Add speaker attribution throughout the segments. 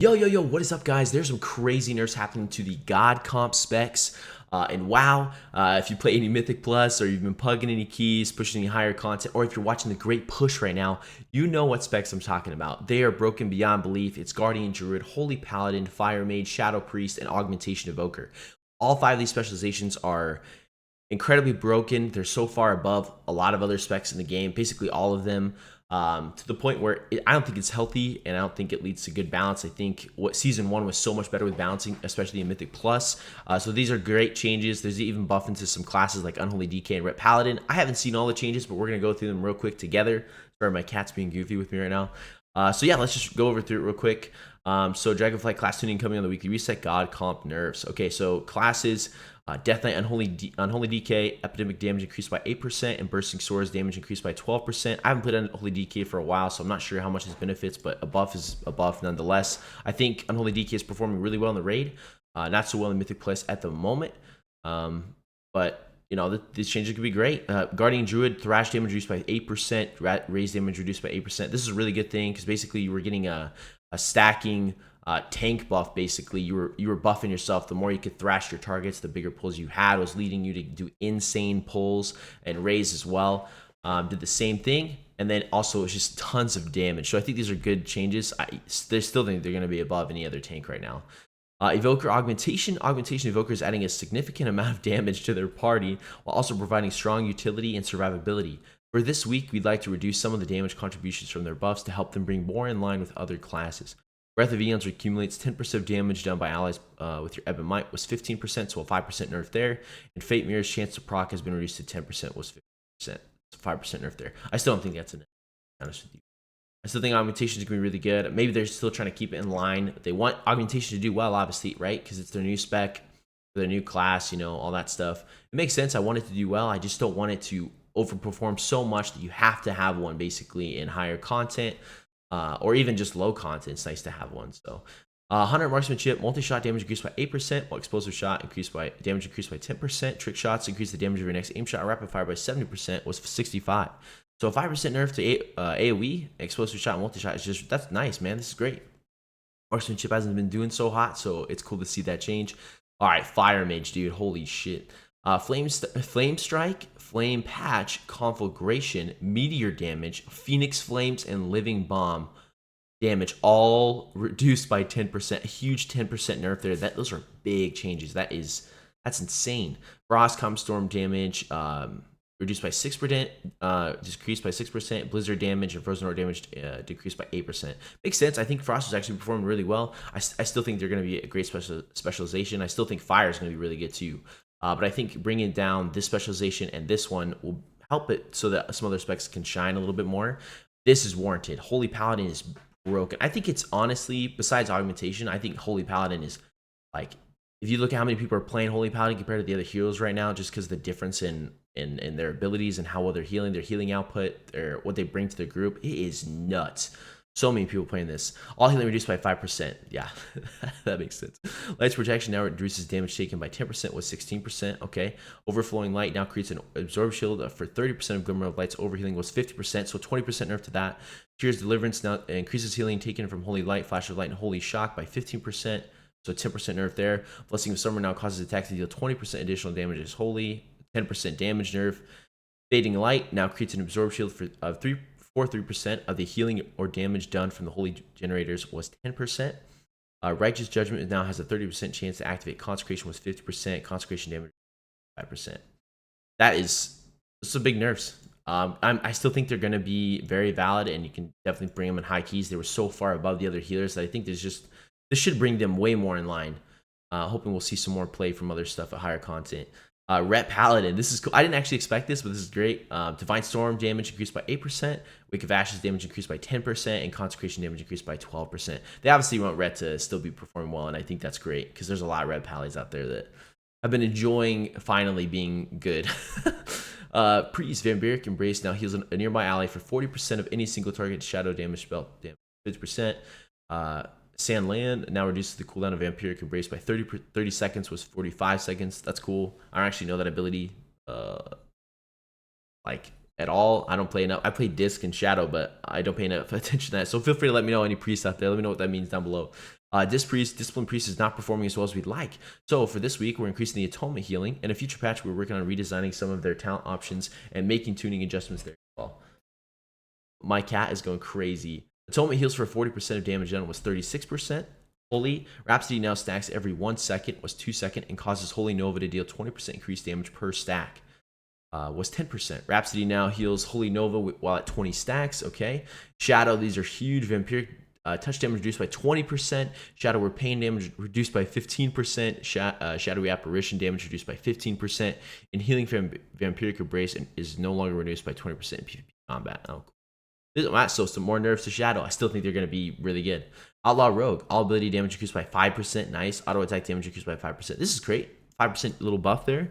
Speaker 1: Yo, what is up, guys? There's some crazy nerfs happening to the God comp specs. And wow, if you play any Mythic Plus or you've been plugging any keys, pushing any higher content, or if you're watching the great push right now, you know what specs I'm talking about. They are broken beyond belief. It's Guardian Druid, Holy Paladin, Fire Mage, Shadow Priest, and Augmentation Evoker. All 5 of these specializations are incredibly broken. They're so far above a lot of other specs in the game, basically all of them, to the point where I don't think it's healthy, and I don't think it leads to good balance. I think what Season 1 was so much better with balancing, especially in Mythic Plus. So these are great changes. There's even buff into some classes like Unholy DK and Ret Paladin. I haven't seen all the changes, but we're going to go through them real quick together. Sorry, my cat's being goofy with me right now. So yeah, let's just go over through it real quick. So Dragonflight class tuning coming on the weekly reset. God comp nerfs. Okay, so classes. Death Knight, Unholy DK, Epidemic damage increased by 8%, and Bursting Swords damage increased by 12%. I haven't played Unholy DK for a while, so I'm not sure how much this benefits, but a buff is a buff nonetheless. I think Unholy DK is performing really well in the raid, not so well in Mythic Plus at the moment, but you know, these changes could be great. Guardian Druid, Thrash damage reduced by 8%, Raise damage reduced by 8%. This is a really good thing, because basically you were getting a stacking tank buff. Basically you were buffing yourself. The more you could thrash your targets, the bigger pulls you had. It was leading you to do insane pulls, and Raise as well did the same thing, and then also it's just tons of damage. So I think these are good changes. I still think they're going to be above any other tank right now. Evoker Augmentation Evoker is adding a significant amount of damage to their party while also providing strong utility and survivability. For this week, we'd like to reduce some of the damage contributions from their buffs to help them bring more in line with other classes. Breath of Eons accumulates 10% of damage done by allies with your Ebb and Might was 15%, so a 5% nerf there. And Fate Mirror's chance to proc has been reduced to 10%, was 50%, so 5% nerf there. I still don't think that's enough, to be honest with you. I still think Augmentation is going to be really good. Maybe they're still trying to keep it in line. They want Augmentation to do well, obviously, right? Because it's their new spec, their new class, you know, all that stuff. It makes sense. I want it to do well. I just don't want it to overperform so much that you have to have one basically in higher content. Or even just low content. It's nice to have one. So 100 marksmanship, multi-shot damage increased by 8%, while explosive shot damage increased by 10%. Trick shots increase the damage of your next aim shot. Rapid fire by 70% was 65. So a 5% nerf to AoE, explosive shot, multi-shot is just, that's nice, man. This is great. Marksmanship hasn't been doing so hot, so it's cool to see that change. All right, Fire Mage, dude. Holy shit. Flame Strike, Flame Patch, Conflagration, Meteor damage, Phoenix Flames, and Living Bomb damage all reduced by 10%. A huge 10% nerf there. Those are big changes. That's insane. Frostcom Storm damage reduced by 6%, decreased by 6%. Blizzard damage and Frozen Orb damage decreased by 8%. Makes sense. I think Frost is actually performing really well. I still think they're going to be a great specialization. I still think Fire is going to be really good too. But I think bringing down this specialization and this one will help it so that some other specs can shine a little bit more. This is warranted. Holy Paladin is broken. I think it's honestly, besides Augmentation, I think Holy Paladin is like, if you look at how many people are playing Holy Paladin compared to the other heroes right now, just because of the difference in their abilities and how well they're healing, their healing output, what they bring to the group, it is nuts. So many people playing this. All healing reduced by 5%. Yeah, that makes sense. Light's protection now reduces damage taken by 10% with 16%. Okay. Overflowing light now creates an absorb shield for 30% of Glimmer of Light's overhealing was 50%, so 20% nerf to that. Tears Deliverance now increases healing taken from Holy Light, Flash of Light, and Holy Shock by 15%, so 10% nerf there. Blessing of Summer now causes attacks to deal 20% additional damage as Holy, 10% damage nerf. Fading Light now creates an absorb shield for 3% of the healing or damage done from the Holy Generators was 10%. Righteous Judgment now has a 30% chance to activate. Consecration was 50%. Consecration damage 5%. This is a big nerfs. I still think they're going to be very valid, and you can definitely bring them in high keys. They were so far above the other healers that I think this should bring them way more in line. Hoping we'll see some more play from other stuff at higher content. Ret Paladin, this is cool. I didn't actually expect this, but this is great. Divine Storm damage increased by 8%, Wake of Ashes damage increased by 10%, and Consecration damage increased by 12%. They obviously want Ret to still be performing well, and I think that's great, because there's a lot of Ret Paladies out there that have been enjoying finally being good. Priest Vampiric Embrace now heals a nearby ally for 40% of any single target shadow damage spell damage, 50%. Sand Land now reduces the cooldown of Vampiric Embrace by 30 seconds, was 45 seconds. That's cool. I don't actually know that ability like at all. I don't play enough. I play Disc and Shadow, but I don't pay enough attention to that. So feel free to let me know, any priests out there. Let me know what that means down below. Discipline Priest is not performing as well as we'd like. So for this week, we're increasing the Atonement Healing. And a future patch, we're working on redesigning some of their talent options and making tuning adjustments there as well. My cat is going crazy. Atonement heals for 40% of damage done was 36%. Holy Rhapsody now stacks every 1 second, was 2 seconds, and causes Holy Nova to deal 20% increased damage per stack. Was 10%. Rhapsody now heals Holy Nova while at 20 stacks. Okay. Shadow, these are huge. Vampiric touch damage reduced by 20%. Shadow Pain damage reduced by 15%. Shadowy Apparition damage reduced by 15%. And Healing from Vampiric Embrace is no longer reduced by 20% in PvP combat. Oh, cool. So some more nerfs to Shadow. I still think they're going to be really good. Outlaw Rogue, all ability damage increased by 5%. Nice. Auto attack damage increased by 5%. This is great. 5% little buff there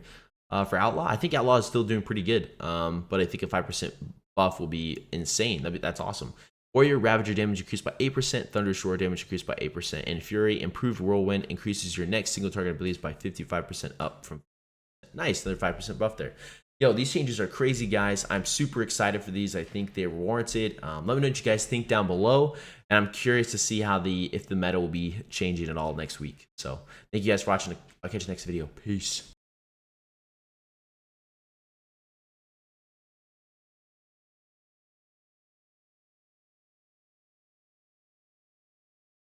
Speaker 1: for Outlaw. I think Outlaw is still doing pretty good, but I think a 5% buff will be insane. That's awesome. Warrior Ravager damage increased by 8%. Thunder Shore damage increased by 8%. And Fury Improved Whirlwind increases your next single target abilities by 55% up from. Nice. Another 5% buff there. Yo, these changes are crazy, guys. I'm super excited for these. I think they're warranted. Let me know what you guys think down below. And I'm curious to see how if the meta will be changing at all next week. So thank you guys for watching. I'll catch you next video. Peace.